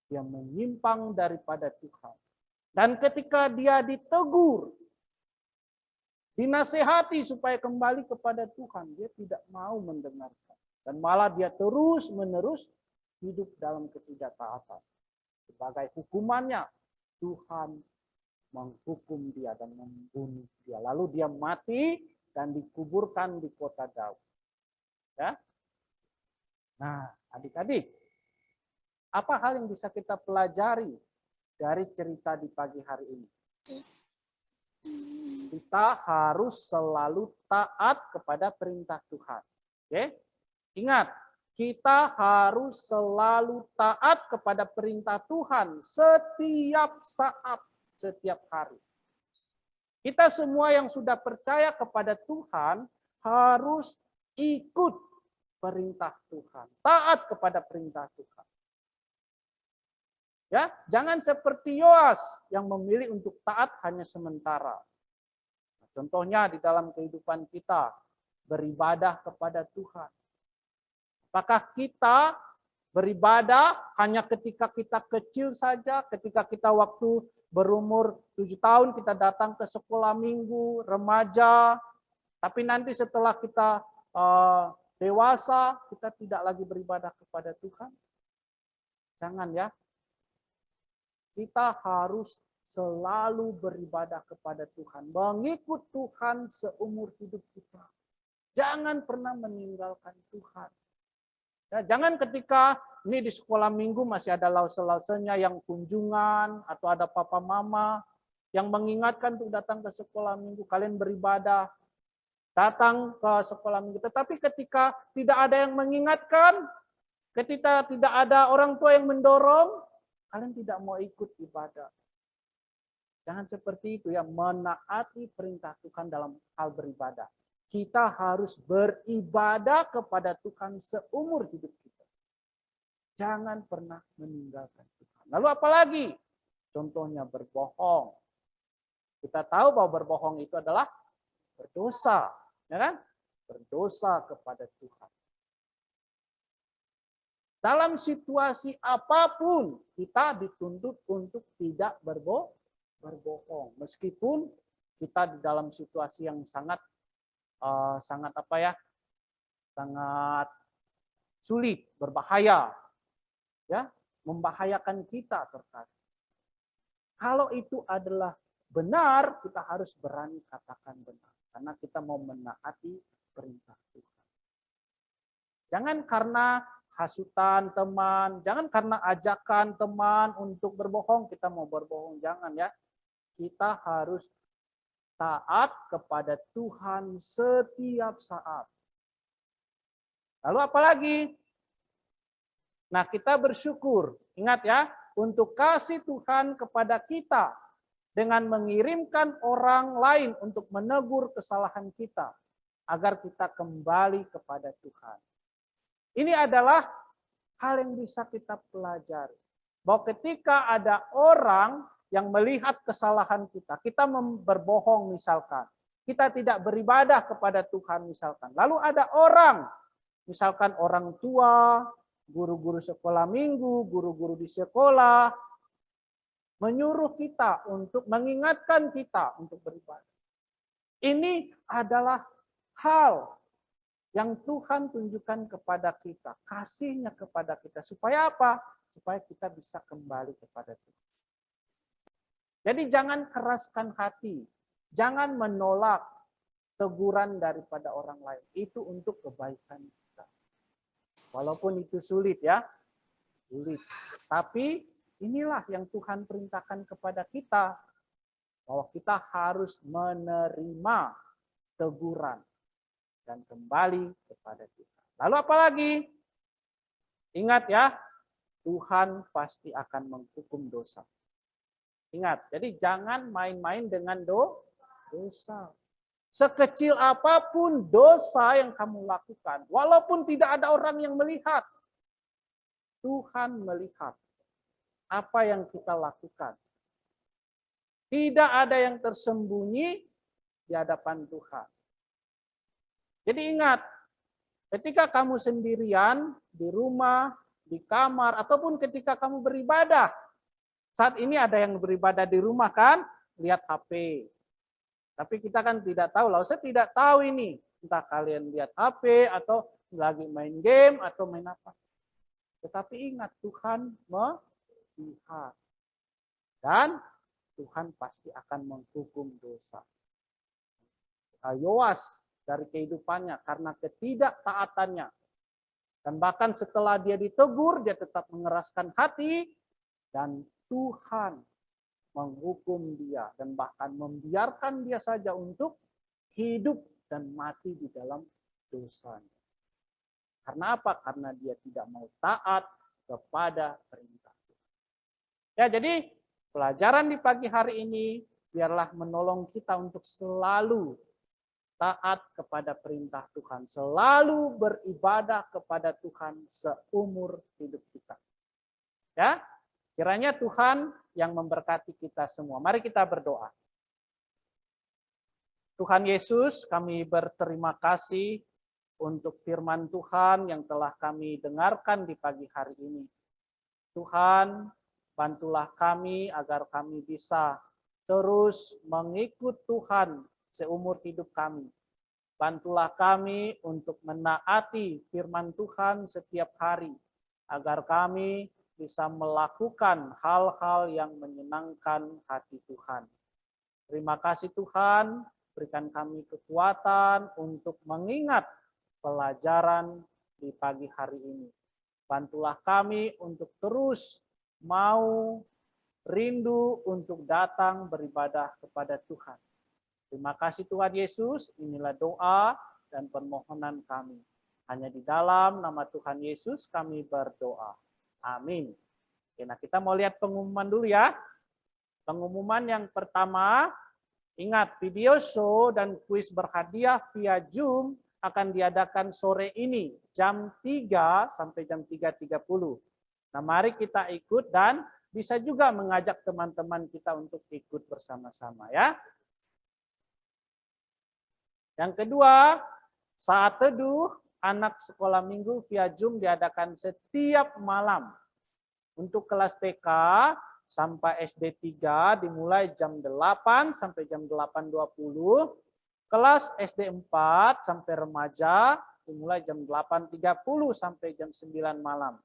dia menyimpang daripada Tuhan. Dan ketika dia ditegur, dinasehati supaya kembali kepada Tuhan, dia tidak mau mendengarkan. Dan malah dia terus-menerus hidup dalam ketidaktaatan. Sebagai hukumannya, Tuhan menghukum dia dan membunuh dia. Lalu dia mati dan dikuburkan di kota Daud. Ya. Nah, Adik-adik, apa hal yang bisa kita pelajari dari cerita di pagi hari ini? Kita harus selalu taat kepada perintah Tuhan. Oke? Ingat, kita harus selalu taat kepada perintah Tuhan setiap saat, setiap hari. Kita semua yang sudah percaya kepada Tuhan harus ikut perintah Tuhan, taat kepada perintah Tuhan. Ya, jangan seperti Yoas yang memilih untuk taat hanya sementara. Contohnya di dalam kehidupan kita beribadah kepada Tuhan. Apakah kita beribadah hanya ketika kita kecil saja, ketika kita waktu berumur 7 tahun kita datang ke sekolah minggu, remaja, tapi nanti setelah kita dewasa, kita tidak lagi beribadah kepada Tuhan? Jangan ya. Kita harus selalu beribadah kepada Tuhan, mengikut Tuhan seumur hidup kita. Jangan pernah meninggalkan Tuhan. Ya, jangan ketika ini di sekolah minggu masih ada lause-lausenya yang kunjungan atau ada papa mama yang mengingatkan untuk datang ke sekolah minggu, kalian beribadah, datang ke sekolah minggu. Tetapi ketika tidak ada yang mengingatkan, ketika tidak ada orang tua yang mendorong, kalian tidak mau ikut ibadah. Jangan seperti itu ya, menaati perintah Tuhan dalam hal beribadah. Kita harus beribadah kepada Tuhan seumur hidup kita. Jangan pernah meninggalkan Tuhan. Lalu apalagi? Contohnya berbohong. Kita tahu bahwa berbohong itu adalah berdosa, ya kan? Berdosa kepada Tuhan. Dalam situasi apapun kita dituntut untuk tidak berbohong, meskipun kita di dalam situasi yang sangat sulit, berbahaya, ya, membahayakan kita terkadang. Kalau itu adalah benar, kita harus berani katakan benar, karena kita mau menaati perintah Tuhan. Jangan karena hasutan teman, jangan karena ajakan teman untuk berbohong, kita mau berbohong, jangan ya. Kita harus taat kepada Tuhan setiap saat. Lalu apalagi? Nah, kita bersyukur. Ingat ya, untuk kasih Tuhan kepada kita dengan mengirimkan orang lain untuk menegur kesalahan kita agar kita kembali kepada Tuhan. Ini adalah hal yang bisa kita pelajari. Bahwa ketika ada orang yang melihat kesalahan kita berbohong misalkan, kita tidak beribadah kepada Tuhan misalkan. Lalu ada orang, misalkan orang tua, guru-guru sekolah minggu, guru-guru di sekolah, menyuruh kita untuk mengingatkan kita untuk beribadah. Ini adalah hal yang Tuhan tunjukkan kepada kita, kasihnya kepada kita. Supaya apa? Supaya kita bisa kembali kepada Tuhan. Jadi jangan keraskan hati, jangan menolak teguran daripada orang lain. Itu untuk kebaikan kita. Walaupun itu sulit ya, sulit. Tapi inilah yang Tuhan perintahkan kepada kita, bahwa kita harus menerima teguran dan kembali kepada Tuhan. Lalu apalagi? Ingat ya, Tuhan pasti akan menghukum dosa. Ingat, jadi jangan main-main dengan dosa. Sekecil apapun dosa yang kamu lakukan, walaupun tidak ada orang yang melihat, Tuhan melihat apa yang kita lakukan. Tidak ada yang tersembunyi di hadapan Tuhan. Jadi ingat, ketika kamu sendirian di rumah, di kamar, ataupun ketika kamu beribadah, saat ini ada yang beribadah di rumah kan, lihat HP. Tapi kita kan tidak tahu, saya tidak tahu ini. Entah kalian lihat HP, atau lagi main game, atau main apa. Tetapi ingat, Tuhan melihat. Dan Tuhan pasti akan menghukum dosa. Yoas dari kehidupannya, karena ketidaktaatannya, Dan bahkan setelah dia ditegur, dia tetap mengeraskan hati, dan Tuhan menghukum dia, dan bahkan membiarkan dia saja untuk hidup dan mati di dalam dosanya. Karena apa? Karena dia tidak mau taat kepada perintah Tuhan. Ya, jadi pelajaran di pagi hari ini biarlah menolong kita untuk selalu taat kepada perintah Tuhan, selalu beribadah kepada Tuhan seumur hidup kita. Ya, kiranya Tuhan yang memberkati kita semua. Mari kita berdoa. Tuhan Yesus, kami berterima kasih untuk firman Tuhan yang telah kami dengarkan di pagi hari ini. Tuhan, bantulah kami agar kami bisa terus mengikut Tuhan seumur hidup kami. Bantulah kami untuk menaati firman Tuhan setiap hari, agar kami bisa melakukan hal-hal yang menyenangkan hati Tuhan. Terima kasih Tuhan, berikan kami kekuatan untuk mengingat pelajaran di pagi hari ini. Bantulah kami untuk terus mau rindu untuk datang beribadah kepada Tuhan. Terima kasih Tuhan Yesus, inilah doa dan permohonan kami. Hanya di dalam nama Tuhan Yesus kami berdoa. Amin. Oke, nah kita mau lihat pengumuman dulu ya. Pengumuman yang pertama, ingat video show dan kuis berhadiah via Zoom akan diadakan sore ini jam 3 sampai jam 3.30. Nah, mari kita ikut dan bisa juga mengajak teman-teman kita untuk ikut bersama-sama ya. Yang kedua, saat teduh anak sekolah minggu via Zoom diadakan setiap malam. Untuk kelas TK sampai SD 3 dimulai jam 8 sampai jam 8.20. Kelas SD 4 sampai remaja dimulai jam 8.30 sampai jam 9 malam.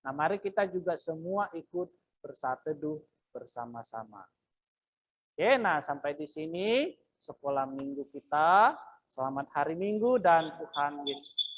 Nah, mari kita juga semua ikut bersaat teduh bersama-sama. Oke, nah sampai di sini sekolah minggu kita. Selamat hari Minggu dan Tuhan Yesus